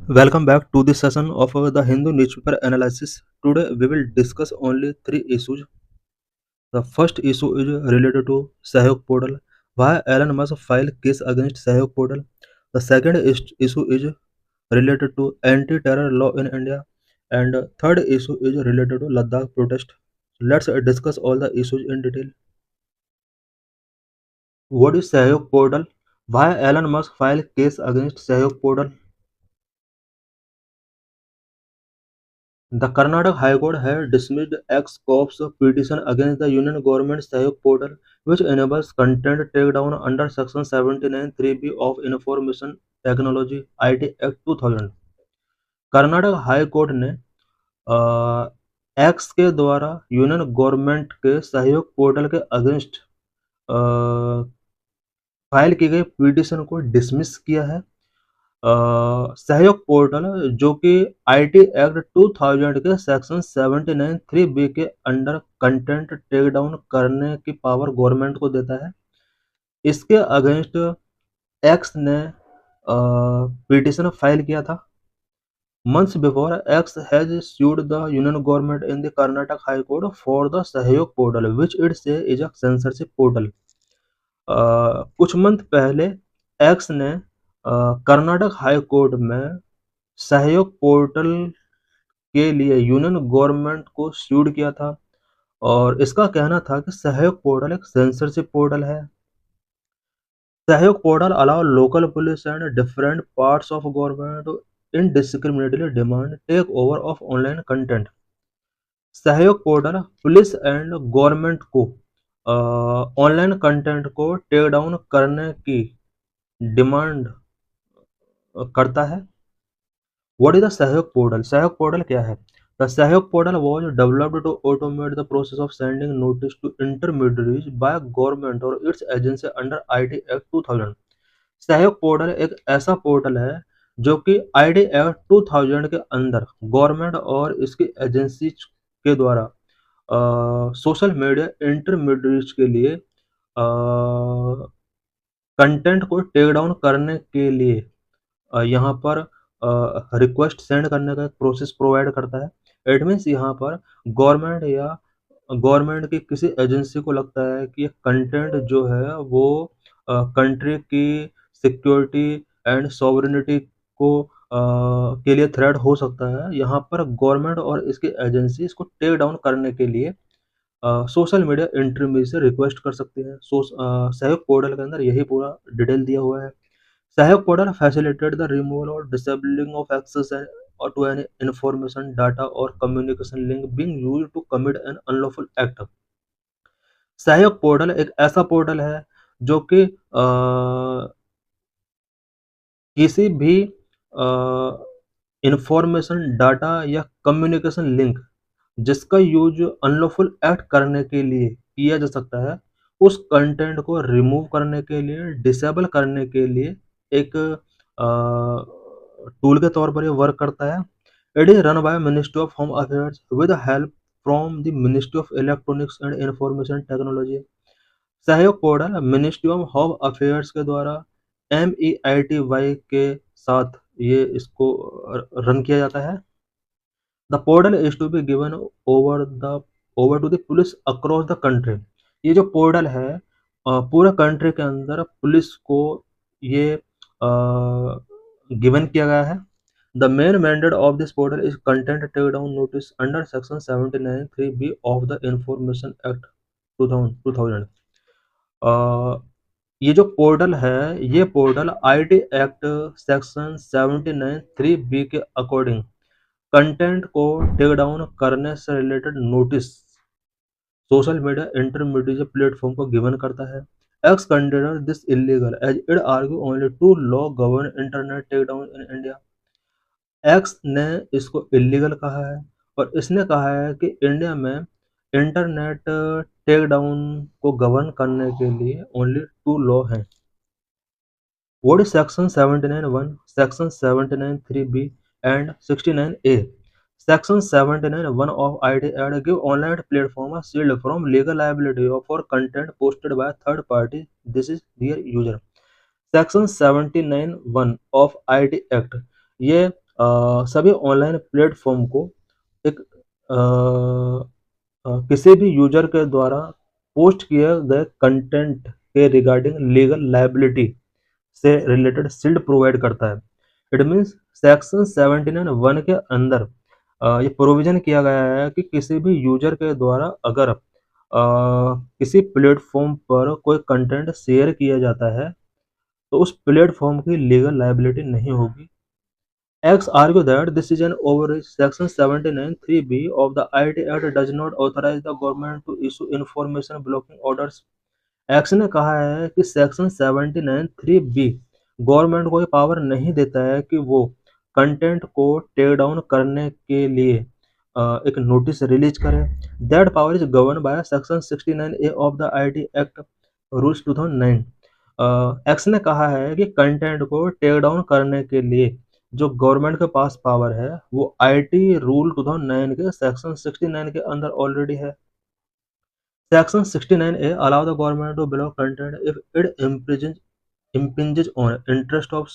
Welcome back to this session of the Hindu newspaper analysis. Today we will discuss only three issues. The first issue is related to Sahyog portal. Why Elon Musk filed case against Sahyog portal? The second issue is related to anti-terror law in India, and third issue is related to Ladakh protest. Let's discuss all the issues in detail. What is Sahyog portal? Why Elon Musk filed case against Sahyog portal? The Karnataka High Court had dismissed ex-cop's petition against the Union Government's Sahyog portal, which enables content takedown under Section 79 3B of Information Technology IT Act 2000. Karnataka high court ने x के द्वारा union government के सहयोग portal के against file की गई petition को dismiss किया है। सहयोग पोर्टल जो कि आईटी एक्ट 2000 के सेक्शन 79 3B के अंडर कंटेंट टेक डाउन करने की पावर गवर्नमेंट को देता है। इसके अगेंस्ट एक्स ने पिटीशन फाइल किया था। Months before, X has sued the union government in the Karnataka High Court for the Sahyog portal, which it says is a censorship portal. कुछ मंथ पहले x ने कर्नाटक हाई कोर्ट में सहयोग portal के लिए union government को सूड किया था और इसका कहना था कि सहयोग पोर्टल एक सेंसरशिप पोर्टल है। Sahyog portal allow local police and different parts of government to indiscriminately demand take over of online content. Sahyog portal police and government को ऑनलाइन कंटेंट को टेक डाउन करने की डिमांड करता है। What is the Sahyog portal? Sahyog portal क्या है? The Sahyog portal was developed to automate the process of sending notice to intermediaries by government और its agency under IT act 2000। सहयोग पोर्टल एक ऐसा पोर्टल है जो कि आईटी एक्ट 2000 के अंदर गवर्नमेंट और इसकी एजेंसी के द्वारा सोशल मीडिया इंटरमीडियरीज के लिए कंटेंट को टेक डाउन करने के लिए यहाँ पर रिक्वेस्ट सेंड करने का एक प्रोसेस प्रोवाइड करता है। इट मीन्स यहाँ पर गवर्नमेंट या गवर्नमेंट की किसी एजेंसी को लगता है कि ये कंटेंट जो है वो कंट्री की सिक्योरिटी एंड सॉवरेनिटी को के लिए थ्रेट हो सकता है। यहाँ पर गवर्नमेंट और इसकी एजेंसी इसको टेक डाउन करने के लिए सोशल मीडिया इंटरमीडिएट से रिक्वेस्ट कर सकती है। सहयोग पोर्टल के अंदर यही पूरा डिटेल दिया हुआ है। Sahyog portal facilitate the removal और disabling of access to any information, data or communication link being used to commit an unlawful act। सहयोग पोर्टल एक ऐसा पोर्टल है जो कि किसी भी इंफॉर्मेशन, डाटा या कम्युनिकेशन लिंक जिसका यूज अनलॉफुल एक्ट करने के लिए किया जा सकता है, उस कंटेंट को रिमूव करने के लिए, डिसेबल करने के लिए एक टूल के तौर पर ये वर्क करता है। It is run by ministry of home affairs with help from the ministry of electronics and information technology. Sahyog portal ministry of home affairs के द्वारा MEITY के साथ ये इसको रन किया जाता है। The portal is to be given over to the police across the country। ये जो पोर्टल है पूरे कंट्री के अंदर पुलिस को ये गिवन किया गया है। The main mandate of this portal is content takedown notice under section 79 3B of the Information Act 2000। ये जो पोर्टल है ये portal IT act section 79 3B के अकॉर्डिंग कंटेंट को टेक डाउन करने से related notice social media intermediate platform को given करता है। X consider this illegal as it argue only to law govern internet take down in India. X ने इसको illegal कहा है और इसने कहा है कि इंडिया में इंटरनेट टेक डाउन को गवर्न करने के लिए ओनली 2 लॉ हैं। What is section 79(1), section 79(3)(b) and 69(a)? Section 79(1) of IT Act give online platform a shield from legal liability for content posted by third party. This is their user। Section 79(1) of IT Act ये सभी online platform को एक किसी भी user के द्वारा post किए गए कंटेंट के रिगार्डिंग लीगल लायबिलिटी से रिलेटेड शील्ड प्रोवाइड करता है। इट मीन्स सेक्शन 79(1) के अंदर ये प्रोविजन किया गया है कि किसी भी यूजर के द्वारा अगर किसी प्लेटफॉर्म पर कोई कंटेंट शेयर किया जाता है तो उस प्लेटफॉर्म की लीगल लायबिलिटी नहीं होगी। X argue that this is an overreach. Section 79(3)(b) of the IT Act does not authorize the government to issue information blocking orders. X ने कहा है कि सेक्शन 79(3)(b) गवर्नमेंट को ये पावर नहीं देता है कि वो कंटेंट को टेक डाउन करने के लिए एक नोटिस रिलीज करे। That power is govern by section 69A of the IT act rules 2009। X ने कहा है कि कंटेंट को टेक डाउन करने के लिए जो गवर्नमेंट के पास पावर है वो आईटी रूल 2009 के सेक्शन 69 के अंदर ऑलरेडी है। Section 69A allow the government to block content if it impinges on interest of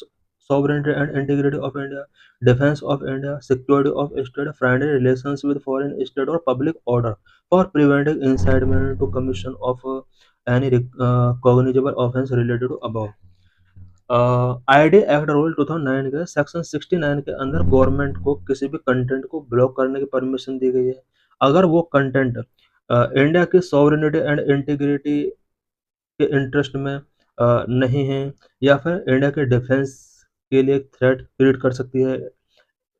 sovereignty and integrity of India, defense of India, security of state, friendly relations with foreign state or public order, for preventing incitement to commission of any cognizable offense related to above. ID act rule 2009 के section 69 के अंदर government को किसी भी content को block करने की permission दी गई है अगर वो कंटेंट इंडिया की सॉवरेनिटी एंड इंटीग्रिटी के इंटरेस्ट में नहीं है या फिर इंडिया के डिफेंस के लिए थ्रेट क्रिएट कर सकती है,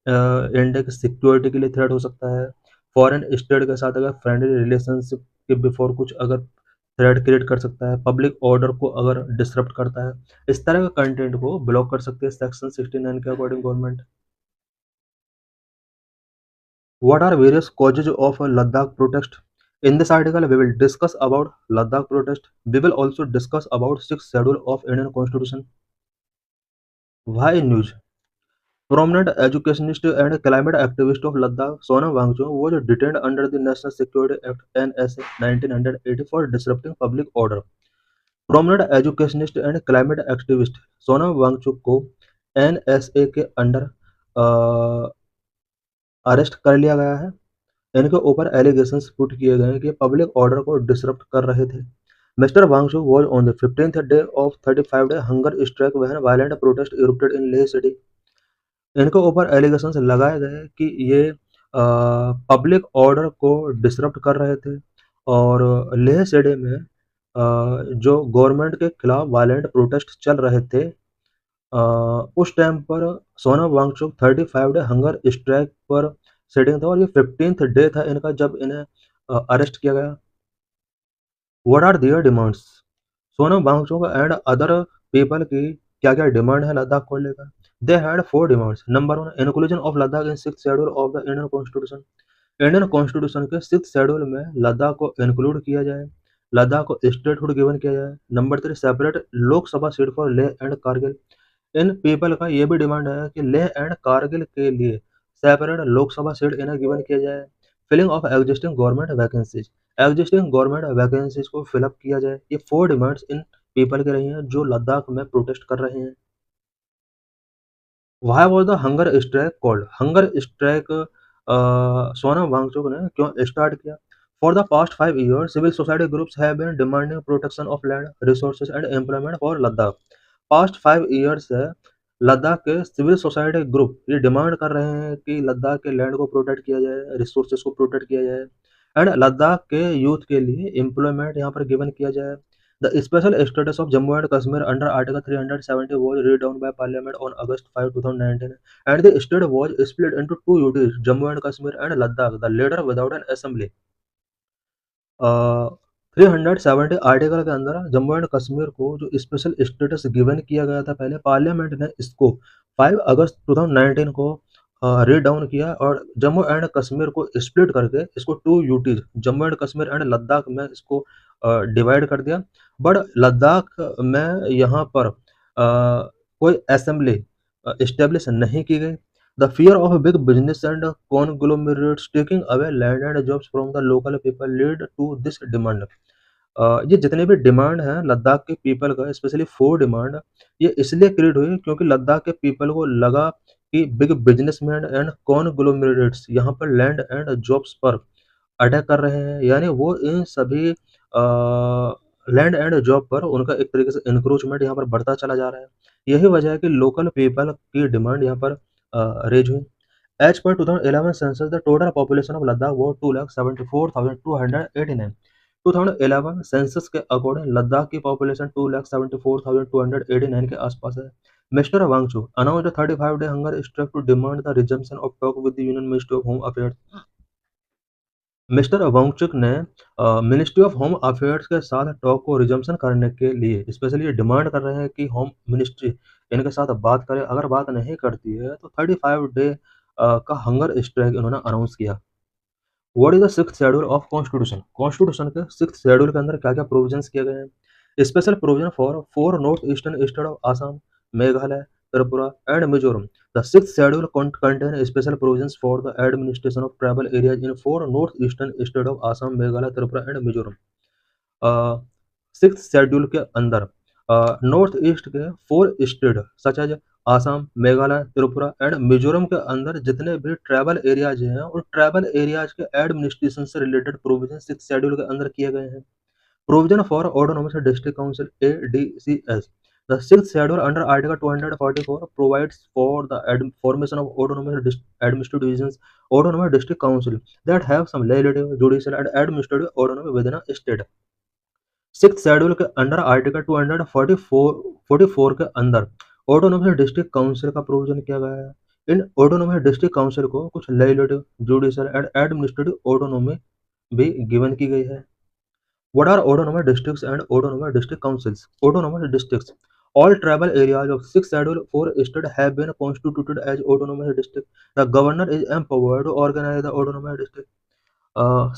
इंडिया की सिक्योरिटी के लिए थ्रेट हो सकता है, फॉरेन स्टेट के साथ अगर फ्रेंडली रिलेशनशिप के बिफोर कुछ अगर थ्रेट क्रिएट कर सकता है, पब्लिक ऑर्डर को अगर डिसरप्ट करता है, इस तरह का कंटेंट को ब्लॉक कर सकती है सेक्शन 69 के according government. What are various causes of a Ladakh protest? In this article, we will discuss about Ladakh protest. We will also discuss about 6th schedule of Indian Constitution. Why news? Prominent educationist and climate activist of Ladakh, Sonam Wangchuk, was detained under the National Security Act (NSA) 1980 for disrupting public order. Prominent educationist and climate activist Sonam Wangchuk को NSA के under arrest कर लिया गया है। इनके ऊपर allegations put किए गए हैं कि पब्लिक ऑर्डर को डिसरप्ट कर रहे थे। Mister Wangchuk was on the 15th day of 35-day hunger strike when violent protest erupted in Leh city. इनके ऊपर एलिगेशंस लगाए गए कि ये पब्लिक ऑर्डर को डिसरप्ट कर रहे थे और लेह सिटी में जो गवर्नमेंट के खिलाफ वायलेंट प्रोटेस्ट चल रहे थे उस टाइम पर Sonam Wangchuk 35 day hunger strike पर सिटिंग था और ये 15th डे था इनका जब इन्हें अरेस्ट किया गया। What are their demands? Sonam Wangchuk and other people की क्या क्या डिमांड है लद्दाख को लेकर? They had 4 demands. Number 1, inclusion of Ladakh in 6th schedule of the Indian constitution. Indian constitution के 6th शेड्यूल में लद्दाख को इंक्लूड किया जाए, लद्दाख को स्टेटहुड गिवन किया जाए। Number 3, separate Lok Sabha seat for Leh and Kargil. In people का ये भी डिमांड है कि लेह एंड कारगिल के लिए सेपरेट लोकसभा सीट इन्हें गिवन किया जाए। Filling of existing government vacancies, existing government vacancies को फिलअप किया जाए। ये 4 डिमांड्स इन पीपल की रही हैं जो लद्दाख में प्रोटेस्ट कर रहे हैं। Why was the hunger strike called? Hunger strike Sonam Wangchuk ने क्यों स्टार्ट किया? For the past 5 years civil society groups have been demanding protection of land resources and employment for Ladakh. Past 5 years से लद्दाख के सिविल सोसाइटी ग्रुप ये demand कर रहे हैं कि लद्दाख के लैंड को प्रोटेक्ट किया जाए, रिसोर्सेज को प्रोटेक्ट किया जाए एंड लद्दाख के यूथ के लिए एम्प्लॉयमेंट यहाँ पर गिवन किया जाए। The special status of Jammu and Kashmir under Article 370 was read down by Parliament on August 5, 2019, and the state was split into 2 UTs, Jammu and Kashmir and Ladakh, the latter without an assembly. 370 article के अंदर Jammu and Kashmir को जो special status given किया गया था पहले, parliament ने इसको 5 अगस्त 2019 को रीड डाउन किया और जम्मू एंड कश्मीर को स्प्लिट करके इसको 2 UTs Jammu and Kashmir and Ladakh में इसको डिवाइड कर दिया। बट लद्दाख में यहाँ पर कोई असेंबली इस्टेब्लिश नहीं की गई। The fear of big business and conglomerates taking away land and jobs from the local people lead to this demand. ये जितने भी डिमांड हैं लद्दाख के पीपल का, स्पेशली 4 डिमांड, ये इसलिए क्रिएट हुई क्योंकि लद्दाख के पीपल को लगा कि बिग बिजनेसमैन एंड कॉन्ग्लोमरेट्स यहाँ पर लैंड एंड जॉब्स पर अटैक कर रहे हैं, यानी वो इन सभी लैंड एंड जॉब पर उनका एक तरीके से इंक्रोचमेंट यहाँ पर बढ़ता चला जा रहा है। यही वजह है कि लोकल पीपल की डिमांड यहाँ पर रेज हुई। As per 2011 census the total population of Ladakh वो 2,74,289। 2011 सेंसस के अकॉर्डिंग लद्दाख की पॉपुलेशन 2,74,289 के आसपास है। Mister Wangchuk announced 35-day hunger strike to demand the resumption of talk with the union ministry of home affairs. Mister Wangchuk ने मिनिस्ट्री ऑफ होम अफेयर्स के साथ talk को रिजम्पशन करने के लिए स्पेशली ये डिमांड कर रहे हैं कि होम मिनिस्ट्री इनके साथ बात करे। अगर बात नहीं करती है तो 35 डे का हंगर स्ट्राइक इन्होंने अनाउंस किया। What is the sixth schedule of constitution? Constitution के सिक्स्थ शेड्यूल के अंदर क्या क्या प्रोविजंस किए गए हैं? Special provision for 4 north eastern state of Assam, Meghalaya, Tripura and Mizoram. The sixth schedule contain special provisions for the administration of tribal areas in 4 north eastern state of Assam, Meghalaya, Tripura and Mizoram. Sixth schedule के अंदर नॉर्थ ईस्ट के 4 state such as Assam, Meghalaya, Tripura and Mizoram के अंदर जितने भी tribal areas हैं उन tribal areas के एडमिनिस्ट्रेशन से रिलेटेड प्रोविजन सिक्स शेड्यूल के अंदर किए गए हैं। Provision for autonomous district council ADCS। The sixth schedule under Article 244 provides for the formation of autonomous administrative divisions, autonomous district council that have some legislative, judicial and administrative autonomy within a state। Six schedule के under article 244 के अंदर autonomous district council का provision किया गया है। इन autonomous district council को कुछ legislative, judicial and administrative autonomy भी गिवन की गई है। What are autonomous districts and autonomous district councils? Autonomous districts. All tribal areas of six schedule 4 states have been constituted as autonomous district. The governor is empowered to organize the autonomous district।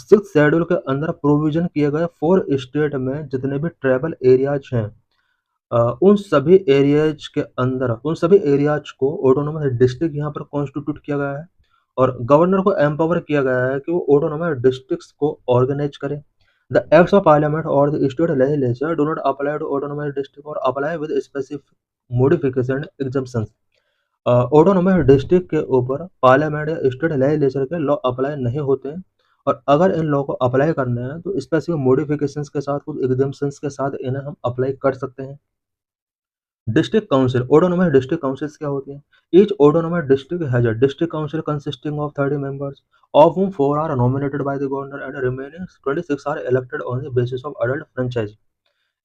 Six schedule के अंदर provision किए गए 4 state में जितने भी tribal areas हैं उन सभी एरियाज के अंदर उन सभी एरियाज को ऑटोनोमस डिस्ट्रिक्ट यहाँ पर कॉन्स्टिट्यूट किया गया है और गवर्नर को एम्पावर किया गया है कि वो ऑटोनोमस डिस्ट्रिक्ट्स को ऑर्गेनाइज करें। The acts of parliament or the state legislature do not apply to autonomous district or apply with specific modification and exemptions। Autonomous district के ऊपर पार्लियामेंट या स्टेट लेजिस्लेचर के लॉ अप्लाई नहीं होते हैं और अगर इन लॉ को अप्लाई करना है तो स्पेसिफिक मॉडिफिकेशंस के साथ कुछ एग्जाम्पशंस के साथ इन्हें हम अप्लाई कर सकते हैं। District council, autonomous district councils क्या होती हैं? Each autonomous district has a district council consisting of 30 members of whom 4 are nominated by the governor and remaining 26 are elected on the basis of adult franchise।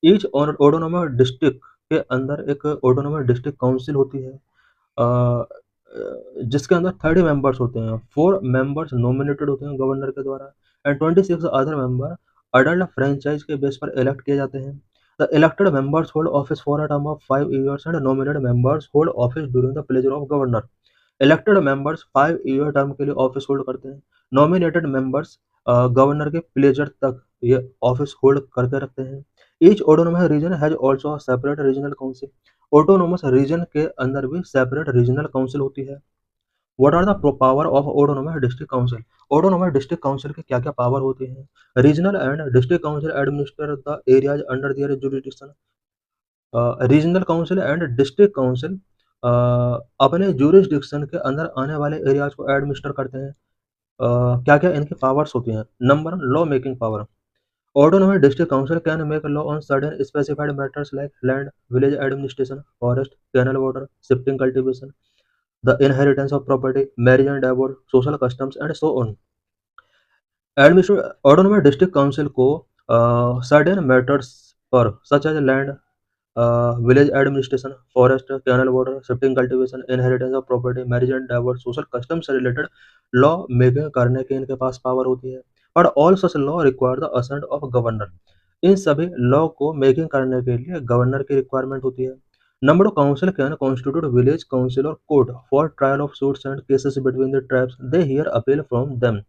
Each autonomous district के अंदर एक autonomous district council होती है जिसके अंदर 30 members होते हैं। 4 members nominated होते हैं गवर्नर के द्वारा and 26 other member adult franchise के बेस पर इलेक्ट किए जाते हैं। The elected members hold office for a term of 5 years and nominated members hold office during the pleasure of governor. Elected members 5 year term के लिए office hold करते हैं। Nominated members governor के pleasure तक ये ऑफिस होल्ड करके रखते हैं। Each autonomous region has also separate regional council. Autonomous region के अंदर भी सेपरेट रीजनल काउंसिल होती है। What are the power of autonomous district council? Autonomous district council के क्या क्या पावर होते हैं? Regional and district council administer the areas under their jurisdiction. Regional council and district council अपने जुरिस्डिक्शन के अंदर आने वाले एरियाज को एडमिनिस्टर करते हैं। क्या क्या इनके पावर्स होती हैं? Number 1, law making power. Autonomous district council can make law on certain specified matters like land, village administration, forest, canal water, shifting cultivation, the inheritance of property, marriage and divorce, social customs and so on. Autonomous district council को certain matters पर such as land, village administration, forest, canal water, shifting cultivation, inheritance of property, marriage and divorce, social custom से related law making करने की इनके पास power होती है। But all such law require the assent of governor. इन सभी law को मेकिंग करने के लिए गवर्नर की रिक्वायरमेंट होती है। Number of council can constitute village council और court for trial of suits and cases between the tribes, they hear appeal from them.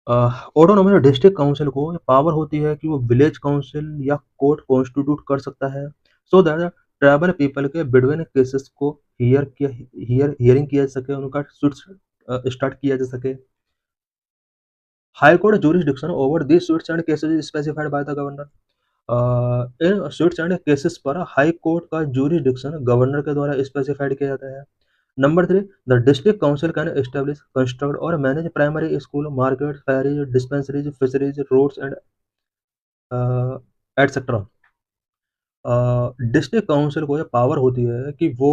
Autonomous district council को पावर होती है कि वो विलेज काउंसिल या कोर्ट कॉन्स्टिट्यूट कर सकता है सो दैट ट्राइबल पीपल के बिटवीन केसेस को हियरिंग किया जा सके, उनका सूट्स स्टार्ट किया जा सके। High court jurisdiction over this suits and cases specified by the governor. In suits and cases पर हाई कोर्ट का जुरिस्डिक्शन गवर्नर के द्वारा स्पेसिफाइड किया जाता है। Number 3, the district council can establish, construct और manage primary school, market, ferries, dispensaries, fisheries, roads and etcetera. District council को ये पावर होती है कि वो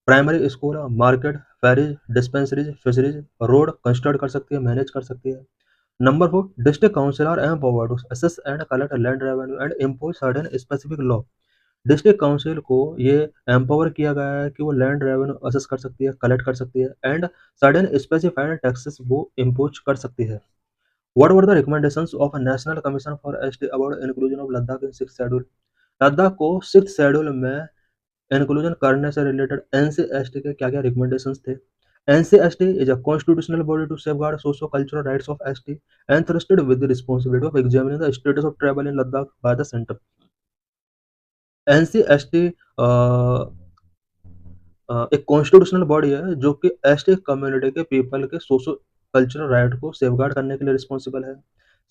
primary school, market, ferries, dispensaries, fisheries, road construct कर सकती है, मैनेज कर सकती है। Number 4, district council are empowered to assess and collect land revenue and impose certain specific law. District council को ये एम्पावर किया गया है कि वो लैंड रेवेन्यू असेस कर सकती है, कलेक्ट कर सकती है एंड सर्टेन स्पेसिफाइड टैक्सेस वो इम्पोज कर सकती है। What were the recommendations of a National Commission for ST about inclusion of Ladakh in sixth schedule? Ladakh को सिक्स शेड्यूल में इंक्लूजन करने से रिलेटेड एनसीएसटी के क्या क्या रिकमेंडेशंस थे? NCST is a constitutional body to safeguard socio cultural rights of ST entrusted with the responsibility of examining the status of tribal in Ladakh by the center. Ancestry एक constitutional body है जो कि ST community के people के socio cultural right को safeguard करने के लिए रिस्पॉन्सिबल है।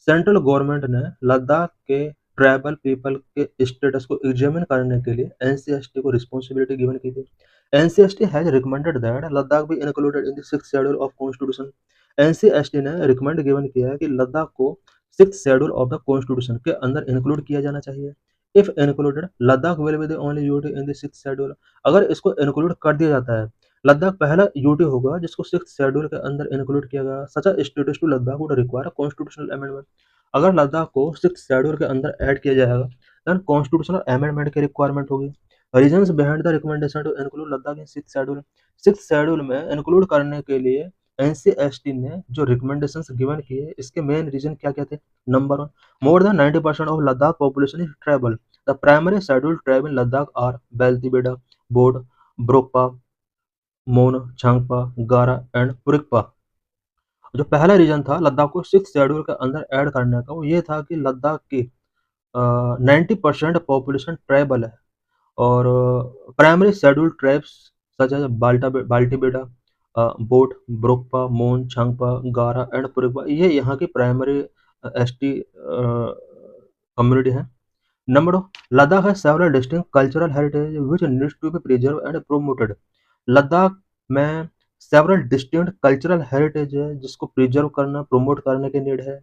सेंट्रल गवर्नमेंट ने लद्दाख के ट्राइबल पीपल के स्टेटस को एग्जामिन करने के लिए एनसीएसटी को रिस्पॉन्सिबिलिटी गिवन की थी। Ancestry has recommended that Ladakh be included in the sixth schedule of constitution. Ancestry ने रिकमेंड गिवन किया है कि लद्दाख को sixth schedule of the constitution के अंदर इंक्लूड किया जाना चाहिए। If included, Ladakh will be the only UT in the sixth schedule. अगर इसको इंक्लूड कर दिया जाता है, लद्दाख पहला यूटी होगा जिसको सिक्स्थ शेड्यूल के अंदर इंक्लूड किया गया। Such a status to Ladakh would require constitutional amendment. अगर लद्दाख को सिक्स्थ शेड्यूल के अंदर ऐड किया जाएगा देन कॉन्स्टिट्यूशनल अमेंडमेंट की रिक्वायरमेंट होगी। Reasons behind the recommendation to include Ladakh in sixth schedule. Sixth schedule में इंक्लूड करने के लिए एनसीएसटी ने जो रिकमेंडेशंस गिवन किए इसके मेन रीजन क्या क्या थे? Number 1, more than 90% of Ladakh population is tribal. The primary scheduled tribe in Ladakh are Baltibeda, Bod, Brokpa, Mon, Changpa, Gara and Purikpa। जो पहला रीजन था लद्दाख को सिक्स शेड्यूल के अंदर ऐड करने का वो ये था कि लद्दाख की 90% पॉपुलेशन ट्राइबल है और primary schedule tribes such as Balti Beda, Bot, Brokpa, Mon, Changpa, Garra and Purigpa ये यहाँ की प्राइमरी एसटी कम्युनिटी है। Number 2, Ladakh has several distinct cultural heritage which needs to be preserved and promoted। Ladakh में several distinct cultural heritage है जिसको preserve करना, promote करने की need है।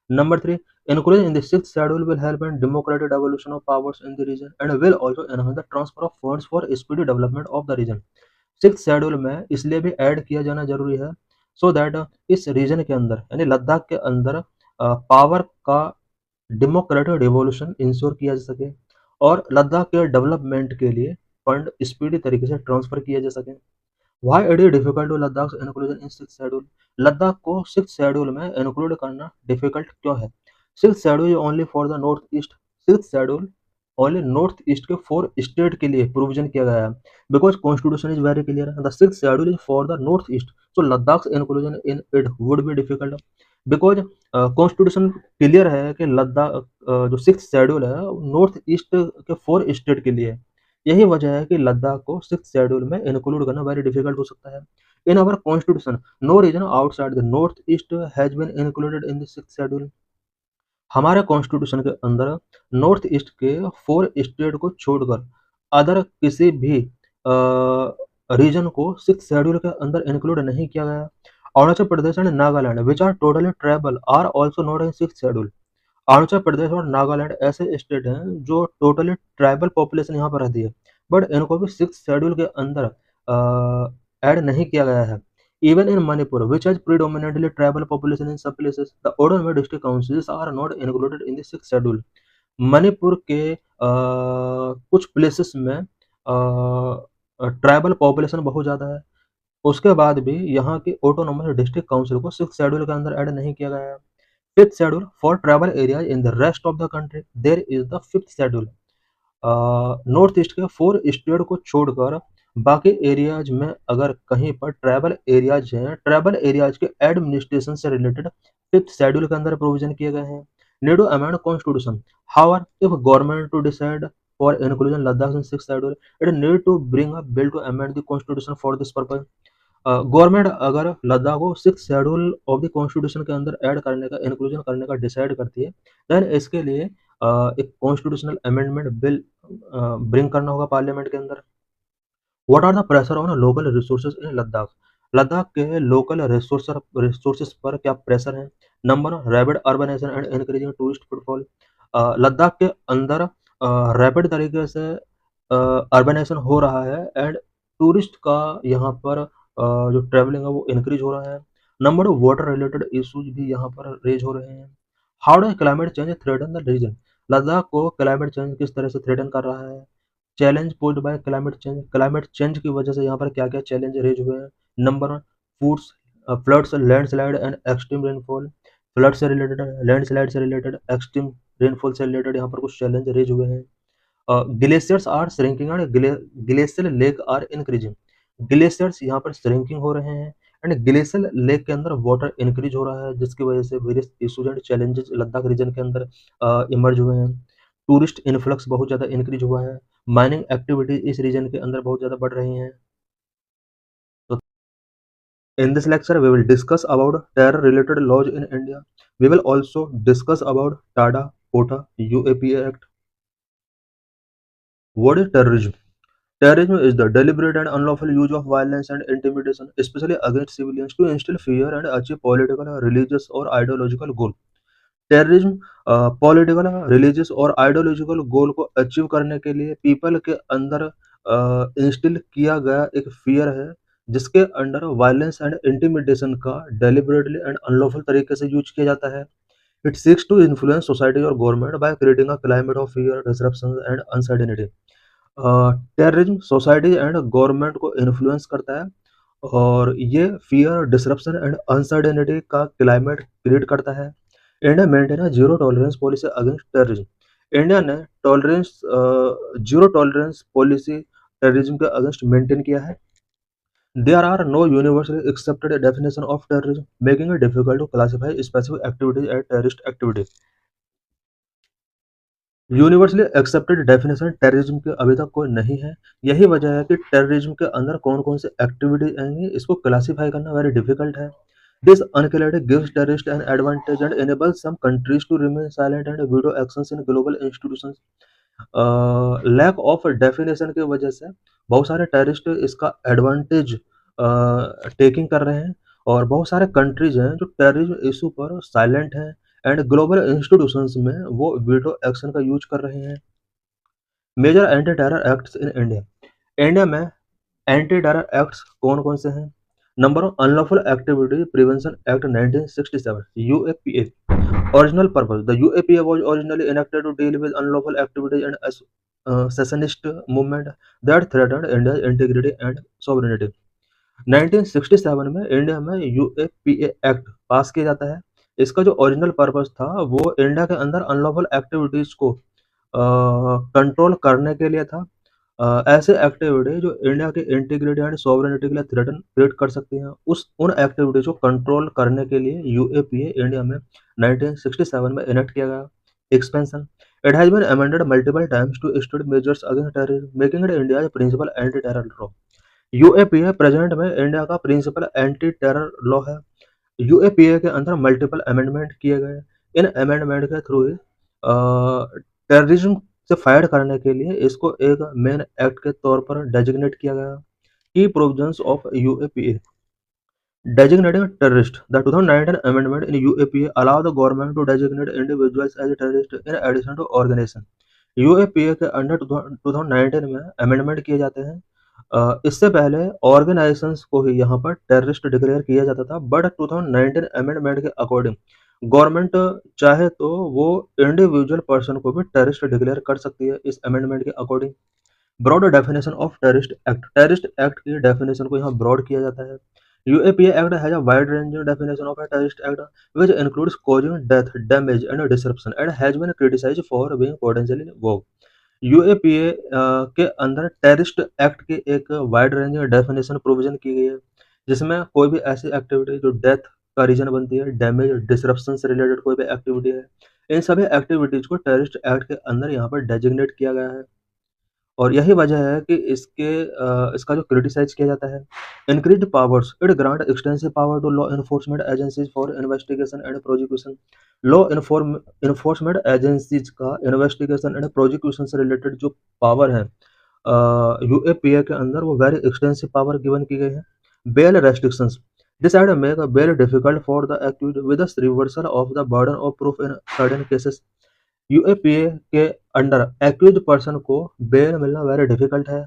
Number 3, inclusion in the sixth schedule will help in democratic devolution of powers in the region and will also enhance the transfer of funds for speedy development of the region। Six schedule में इसलिए भी add किया जाना जरूरी है so that इस reason के अंदर यानी लद्दाख के अंदर पावर का डेमोक्रेटिक रिवॉल्यूशन इंश्योर किया जा सके और लद्दाख के डेवलपमेंट के लिए फंड स्पीडी तरीके से ट्रांसफर किया जा सके। Why it is difficult to Ladakh inclusion in six schedule. Ladakh को सिक्स शेड्यूल में इंक्लूड करना डिफिकल्ट क्यों है? Six schedule only for the north east. Six schedule only north east के 4 स्टेट के लिए प्रोविजन किया गया है because constitution is very clear. The six schedule is for the north east so Ladakh inclusion in it would be difficult because constitution clear है कि लद्दाख जो six schedule है नॉर्थ ईस्ट के 4 स्टेट के लिए है। यही वजह है कि लद्दाख को सिक्स शेड्यूल में इंक्लूड करना वेरी डिफिकल्ट हो सकता है। In our constitution no reason outside the north east has been included in the six schedule. हमारे कॉन्स्टिट्यूशन के अंदर नॉर्थ ईस्ट के 4 स्टेट को छोड़कर अदर किसी भी रीजन को सिक्स शेड्यूल के अंदर इंक्लूड नहीं किया गया। Arunachal Pradesh and Nagaland which are totally tribal are also not in six schedule. Arunachal Pradesh और नागालैंड ऐसे स्टेट हैं जो टोटली ट्राइबल पॉपुलेशन यहाँ पर रहती है बट इनको भी सिक्स शेड्यूल के अंदर ऐड नहीं किया गया है। Even in Manipur which has predominantly tribal population in सब places the autonomous district councils are not included in the six schedule. Manipur के कुछ प्लेसेस में ट्राइबल पॉपुलेशन बहुत ज़्यादा है उसके बाद भी यहाँ के ऑटोनॉमस डिस्ट्रिक्ट काउंसिल को सिक्स शेड्यूल के अंदर ऐड नहीं किया गया है। Fifth schedule for tribal areas in the rest of the country there is the fifth schedule. North east के 4 स्टेट को छोड़कर बाकी एरियाज में अगर कहीं पर ट्राइबल एरियाज हैं ट्राइबल एरियाज के एडमिनिस्ट्रेशन से रिलेटेड फिफ्थ शेड्यूल के अंदर प्रोविजन किए गए हैं। Need to amend constitution however if government to decide for inclusion Ladakh in six schedule it need to bring a bill to amend the constitution for this purpose. Government अगर लद्दाख को six schedule of the constitution के अंदर add करने का inclusion करने का decide करती है देन इसके लिए एक कॉन्स्टिट्यूशनल अमेंडमेंट बिल ब्रिंग करना होगा पार्लियामेंट के अंदर। What are the pressure on local resources in Ladakh? Ladakh के लोकल रिसोर्सेज पर क्या प्रेशर है? Number one, rapid urbanisation and increasing tourist footfall. Ladakh के अंदर रैपिड तरीके से अर्बनाइजेशन हो रहा है एंड टूरिस्ट का यहाँ पर जो ट्रैवलिंग है वो इंक्रीज हो रहा है। Number two, water related issues भी यहाँ पर रेज हो रहे हैं। How does climate change threaten the region? Ladakh को क्लाइमेट चेंज किस तरह से थ्रेटन कर रहा है? Challenge posed bye climate change की वजह से यहाँ पर क्या क्या चैलेंज रेज हुए हैं? Number one, foods, floods, landslide and extreme rainfall. Flood से रिलेटेड, लैंडस्लाइड से रिलेटेड, एक्सट्रीम रेनफॉल से रिलेटेड यहाँ पर कुछ चैलेंज रेज हुए हैं। Glaciers are shrinking and glacial lake are increasing. Glaciers यहाँ पर श्रिंकिंग हो रहे हैं एंड ग्लेशियल लेक के अंदर वाटर इंक्रीज हो रहा है, जिसकी वजह से various issues and challenges Ladakh region के अंदर इमर्ज हुए हैं। टूरिस्ट इन्फ्लक्स बहुत ज़्यादा इंक्रीज हुआ है। माइनिंग एक्टिविटी इस रीजन के अंदर बहुत ज़्यादा बढ़ रही हैं। तो in this lecture we will discuss about terror related laws in India. We will also discuss about TADA, POTA, UAPA Act. What is terrorism? Terrorism is the deliberate and unlawful use of violence and intimidation, especially against civilians, to instill fear and achieve political, religious, or ideological goal. Terrorism political, religious और ideological गोल को achieve करने के लिए people के अंदर instil किया गया एक फियर है, जिसके अंडर वायलेंस एंड इंटिमिडेशन का डेलिबरेटली एंड अनलॉफुल तरीके से यूज किया जाता है। It seeks to influence society और government by creating a climate of fear, disruption and uncertainty. Terrorism society and government को इन्फ्लुएंस करता है और ये फियर, डिसरप्शन एंड अनसर्टेनिटी का क्लाइमेट क्रिएट करता है। India maintain a zero tolerance policy against terrorism. India ने जीरो टॉलरेंस पॉलिसी टेररिज्म के अगेंस्ट मेंटेन किया है। There are no universally accepted definition of terrorism, making it difficult to classify specific activities as terrorist activity. Universally accepted definition terrorism की अभी तक कोई नहीं है। यही वजह है कि टेररिज्म के अंदर कौन कौन से एक्टिविटीज आएंगी, इसको क्लासीफाई करना वेरी डिफिकल्ट है। This unclarity gives terrorists an advantage and enables some countries to remain silent and veto actions in global institutions. Lack of definition की वजह से बहुत सारे टेररिस्ट इसका एडवांटेज टेकिंग कर रहे हैं और बहुत सारे कंट्रीज हैं जो टेररिज्म इशू पर साइलेंट हैं एंड ग्लोबल इंस्टीट्यूशंस में वो वीटो एक्शन का यूज कर रहे हैं। Major anti terror acts in India. India में एंटी टेरर एक्ट्स कौन कौन से हैं? Number one, unlawful activity prevention act 1967, UAPA. Original purpose: The UAPA was originally enacted to deal with unlawful activities and secessionist movement that threatened India's integrity and sovereignty. 1967 में India में UAPA act पास किया जाता है। इसका जो original purpose था वो India के अंदर अनलॉफुल एक्टिविटीज को कंट्रोल करने के लिए था। ऐसे एक्टिविटी जो इंडिया के इंटीग्रिटी एंड सॉवरेनिटी के लिए थ्रेटन क्रिएट कर सकती हैं, उन एक्टिविटीज को कंट्रोल करने के लिए यूएपीए इंडिया में 1967 में इनेक्ट किया गया। Expansion: it has been amended multiple times to institute measures against terrorism, making it India principal anti terror law. UAPA present में इंडिया का प्रिंसिपल एंटी टेरर लॉ है। यूएपीए के अंदर मल्टीपल अमेंडमेंट किए गए। इन अमेंडमेंट के थ्रू टेररिज्म से फाइट करने के लिए इसको एक मेन एक्ट के तौर पर डेजिग्नेट किया गया। की provisions of UAPA designating a terrorist. The 2019 amendment in UAPA allow the government to designate individuals as terrorists in addition to organization. UAPA के अंडर 2019 में अमेंडमेंट किए जाते हैं। इससे पहले ऑर्गेनाइजेशंस को ही यहाँ पर टेररिस्ट डिक्लेयर किया जाता था, बट 2019 अमेंडमेंट के अकॉर्डिंग गवर्नमेंट चाहे तो वो इंडिविजुअल पर्सन को भी टेररिस्ट डिक्लेयर कर सकती है इस अमेंडमेंट के according. Broad definition of terrorist act की डेफिनेशन को यहाँ ब्रॉड किया जाता है। UAPA Act has a wide-ranging definition of a terrorist act, which includes causing death, damage, and disruption, and has been criticized for being potentially vague. UAPA के अंदर terrorist act के एक वाइड रेंजिंग डेफिनेशन प्रोविजन की गई है, जिसमें कोई भी ऐसी एक्टिविटी जो डेथ का रीजन बनती है, डैमेज, डिसरप्शन से रिलेटेड कोई भी एक्टिविटी है, इन सभी एक्टिविटीज को टेररिस्ट एक्ट के अंदर यहाँ पर डेजिग्नेट किया गया है। और यही वजह है कि इसका जो क्रिटिसाइज किया जाता है। Increased powers: it grant extensive power to law enforcement agencies for investigation and prosecution. Law enforcement agencies का इन्वेस्टिगेशन एंड प्रोसिक्यूशन से रिलेटेड जो पावर है यूएपीए के अंदर वो वेरी एक्सटेंसिव पावर गिवन की गई है। Bail restrictions, this act make a bail difficult for the accused with reversal of the burden of proof in certain cases. UAPA के अंडर एक्यूज पर्सन को bail मिलना very difficult है।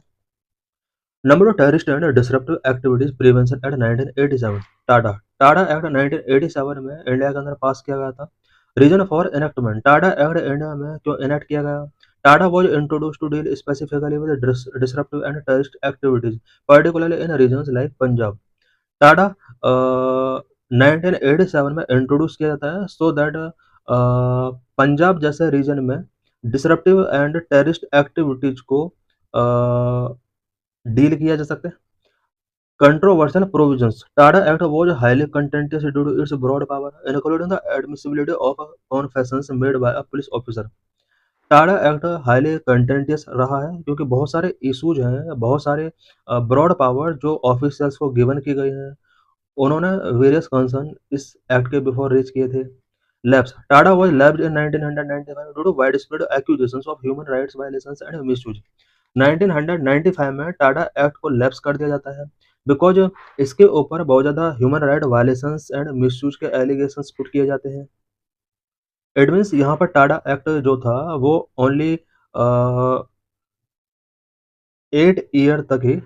Number of terrorist and disruptive activities prevention act 1987, TADA TADA act 1987 में India के अंदर pass किया गया था। Reason for enactment, TADA act India में क्यों इनेक्ट किया गया? TADA was introduce to deal specifically with disruptive and terrorist activities particularly in regions like Punjab. TADA 1987 में इंट्रोड्यूस किया जाता है सो दैट पंजाब जैसे रीजन में डिसरप्टिव एंड टेररिस्ट एक्टिविटीज को डील किया जा सकता है। Controversial provisions, Tada Act was highly contentious due to its broad power, including the admissibility of confessions made by a police officer. TADA act highly contentious रहा है क्योंकि बहुत सारे इश्यूज हैं, बहुत सारे ब्रॉड पावर जो ऑफिसर्स को गिवन की गई हैं, उन्होंने वेरियस कंसर्न इस एक्ट के बिफोर रीच किए थे। Lapse, TADA was lapsed in 1995 due to widespread accusations of human rights violations and misuse. 1995 में टाडा एक्ट को लैप्स कर दिया जाता है बिकॉज इसके ऊपर बहुत ज़्यादा human right violations and misuse के एलिगेशंस पुट किए जाते हैं। इट मीन्स यहाँ पर टाडा एक्ट जो था वो ओनली 8 ईयर तक ही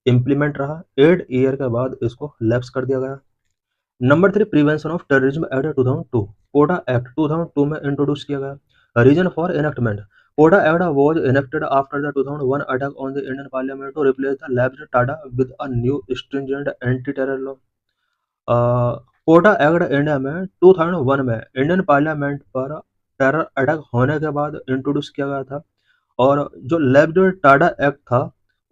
इम्प्लीमेंट रहा। 8 ईयर के बाद इसको लैप्स कर दिया गया। Number 3, prevention of terrorism act 2002, POTA act 2002 में इंट्रोड्यूस किया गया। Reason for enactment, POTA act was enacted after the 2001 attack on the Indian Parliament to replace the lapsed TADA with a new stringent anti-terror law. POTA act India में 2001 में Indian parliament पर terror attack होने के बाद introduce किया गया था और जो लैप्स्ड टाडा एक्ट था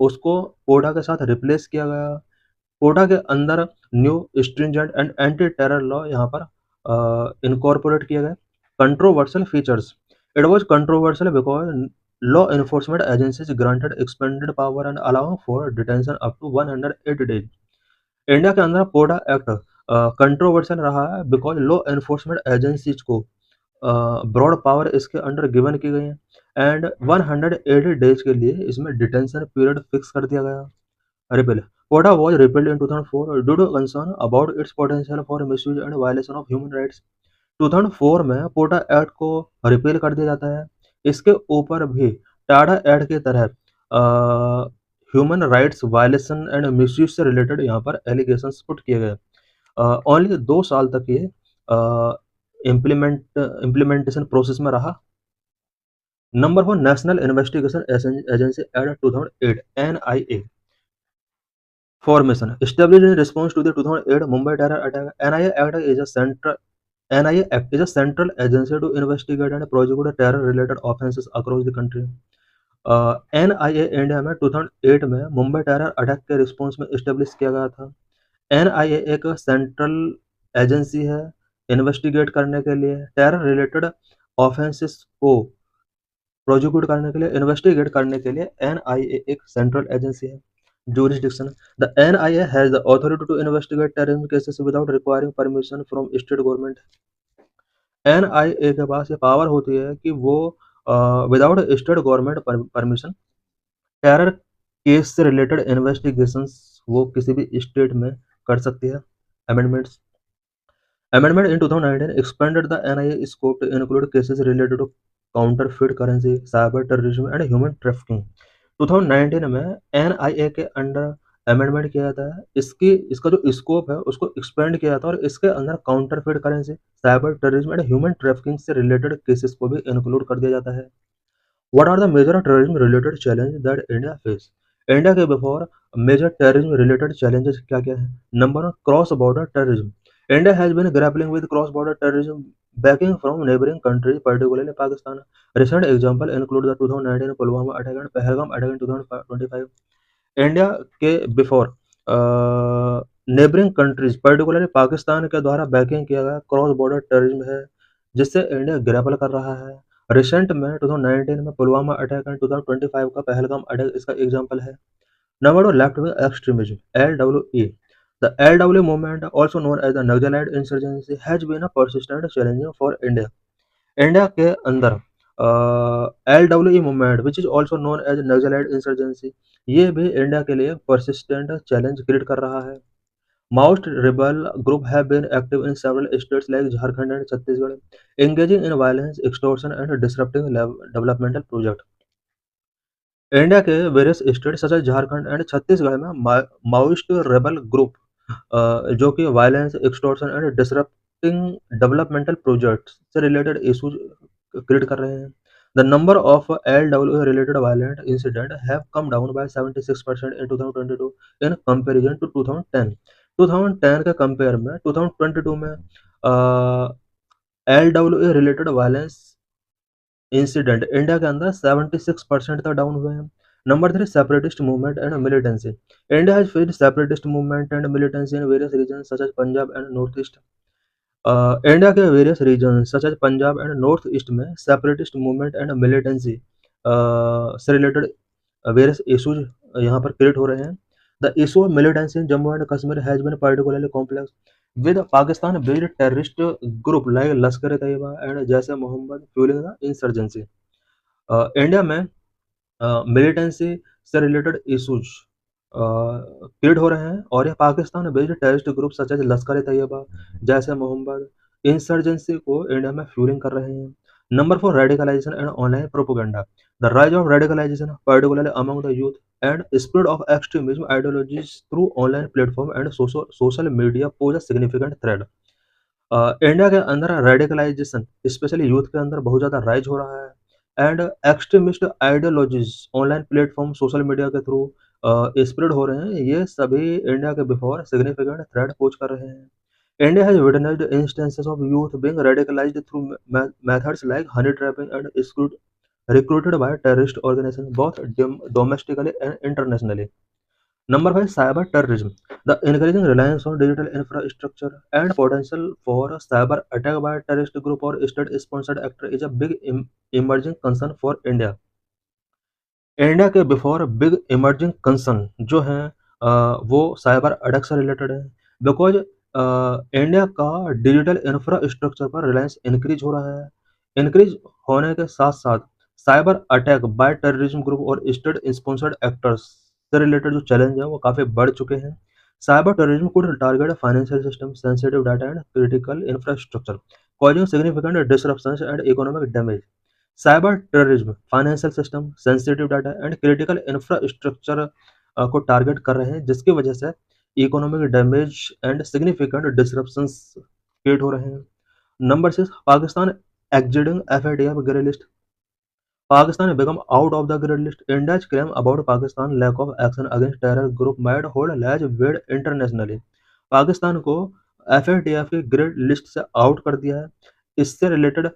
उसको कोटा के साथ रिप्लेस किया गया। कोटा के अंदर new stringent and anti terror law यहाँ पर इनकॉर्पोरेट किए गए। Controversial features, it was controversial because law enforcement agencies granted expanded power and allow for detention up to 180 days. India के अंदर कोटा एक्ट कंट्रोवर्शियल रहा है बिकॉज लॉ एनफोर्समेंट एजेंसीज को broad power इसके अंडर गिवन की गई है and 180 days के लिए इसमें डिटेंशन पीरियड फिक्स कर दिया गया। Repeal. Quota was repealed in 2004 due to concern about its potential for misuse and violation of human rights. 2004 में पोटा एक्ट को रिपेल कर दिया जाता है। इसके ऊपर भी टाडा एक्ट की तरह human rights violation and misuse से रिलेटेड यहाँ पर एलिगेशंस पुट किए गए। ओनली 2 साल तक ये इम्प्लीमेंटेशन प्रोसेस में रहा। Number 4, national investigation agency act 2008 NIA formation established in response to the 2008 Mumbai terror attack. NIA Act is a central agency to investigate and prosecute terror related offenses across the country. NIA India में 2008 में Mumbai terror attack के response में establish किया गया था। NIA एक central agency है investigate करने के लिए, टेरर रिलेटेड ऑफेंसेस को प्रोसिक्यूट करने के लिए, इन्वेस्टिगेट करने के लिए NIA एक सेंट्रल एजेंसी है। Jurisdiction, the NIA has the authority to investigate terrorism cases without requiring permission from state government. NIA के पास ये पावर होती है कि वो without state government permission terror case से रिलेटेड इन्वेस्टिगेशंस वो किसी भी स्टेट में कर सकती है। Amendments, amendment in 2019 expanded the NIA scope to include cases related to counterfeit currency, cyber terrorism and human trafficking. 2019 में NIA के अंडर अमेंडमेंट किया जाता है। इसका जो स्कोप है उसको एक्सपेंड किया जाता है और इसके अंदर counterfeit currency, cyber terrorism and human trafficking से रिलेटेड केसेस को भी इंक्लूड कर दिया जाता है। What are the major terrorism related challenge that India face? India के before major terrorism related challenges क्या क्या है? Number 1, cross border terrorism. India has been grappling with cross-border terrorism backing from neighboring countries, particularly Pakistan. Recent examples include the 2019 Pulwama attack and Pahalgam attack in 2025. India के before neighbouring countries particularly Pakistan के द्वारा banking किया गया cross border terrorism है जिससे India grapple कर रहा है। रिसेंट में 2019 में पुलवामा अटैक एंड 2025 का पहलगाम अटैक इसका एग्जांपल है। Number 2, left wing extremism LWE. The LW movement, also known as the Naxalite insurgency, has been a persistent challenge for India. India के अंदर LWE movement which is also known as Naxalite insurgency, ये भी India के लिए persistent challenge create कर रहा है। Maoist rebel group have been active in several states like Jharkhand and Chhattisgarh, engaging in violence, extortion, and disrupting developmental projects. India के various state such as Jharkhand and Chhattisgarh में Maoist rebel group जो कि violence, extortion and disrupting developmental projects से related issues create कर रहे हैं। The number of LWA related violent incident have come down by 76% in 2022 in comparison to 2010। 2010 के compare में 2022 में LWA related violence incident India के अंदर 76% तक डाउन हुए हैं। Number 3, separatist movement and militancy. India has faced separatist movement and militancy in various region such as Punjab and north east. India के various region such as Punjab and north east में separatist movement and militancy से related various issues यहाँ पर create हो रहे हैं। The issue of militancy in Jammu and Kashmir has been particularly complex, with Pakistan-based terrorist group like Lashkar-e-Taiba and Jaish-e-Mohammed fueling the insurgency. India में militancy से related issues create हो रहे हैं और यह Pakistan based terrorist group such as Lashkar-e-Taiba, Jaish-e-Mohammed insurgency को India में fuelling कर रहे हैं। Number 4, radicalisation and online propaganda. The rise of radicalisation particularly among the youth and spread of extremism ideologies through online platform and social media pose a significant threat. India के अंदर radicalisation specially youth के अंदर बहुत ज़्यादा rise हो रहा है and extremist ideologies online platform social media के थ्रू स्प्रेड हो रहे हैं। ये सभी इंडिया के बिफोर सिग्निफिकेंट थ्रेट पोज कर रहे हैं। India has witnessed instances of youth being radicalised through methods like Honey trapping and recruited by terrorist organizations both domestically and internationally. Number 5, cyber terrorism. The increasing reliance on digital infrastructure and potential for a cyber attack by a terrorist group or state-sponsored actor is a big emerging concern for India. India के before big emerging concern जो हैं वो cyber attack से related है, because India का digital infrastructure पर Reliance increase हो रहा है। इंक्रीज होने के साथ साथ cyber attack by terrorism group और स्टेट स्पॉन्सर्ड एक्टर्स से रिलेटेड जो चैलेंज है वो काफ़ी बढ़ चुके हैं। Cyber terrorism could target financial system, sensitive data and critical infrastructure, causing significant disruptions and economic damage. Cyber terrorism financial system, sensitive data and critical infrastructure को target कर रहे हैं, जिसकी वजह से economic damage and significant disruptions create हो रहे हैं। Number 6, Pakistan exiting FATF grey list. Pakistan become out of the grey list. India's claim about Pakistan lack of action against terror group might hold large weight internationally. Pakistan को FATF की grey list से out कर दिया है। इससे related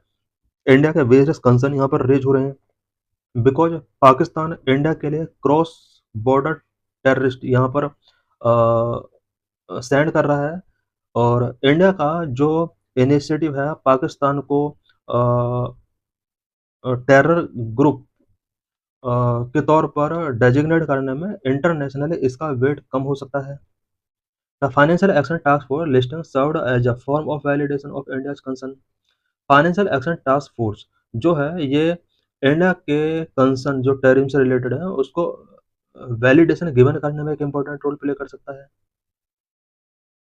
India के various concern यहाँ पर रेज हो रहे हैं, बिकॉज पाकिस्तान इंडिया के लिए क्रॉस बॉर्डर टेररिस्ट यहाँ पर सेंड कर रहा है और इंडिया का जो इनिशिएटिव है पाकिस्तान को टेरर ग्रुप के तौर पर डेजिग्नेट करने में इंटरनेशनली इसका वेट कम हो सकता है। The financial action task force listing served as a form of validation of India's concern. Financial action task force जो है ये इंडिया के कंसर्न जो टेररिज्म से रिलेटेड है उसको वैलिडेशन गिवन करने में एक इम्पोर्टेंट रोल प्ले कर सकता है।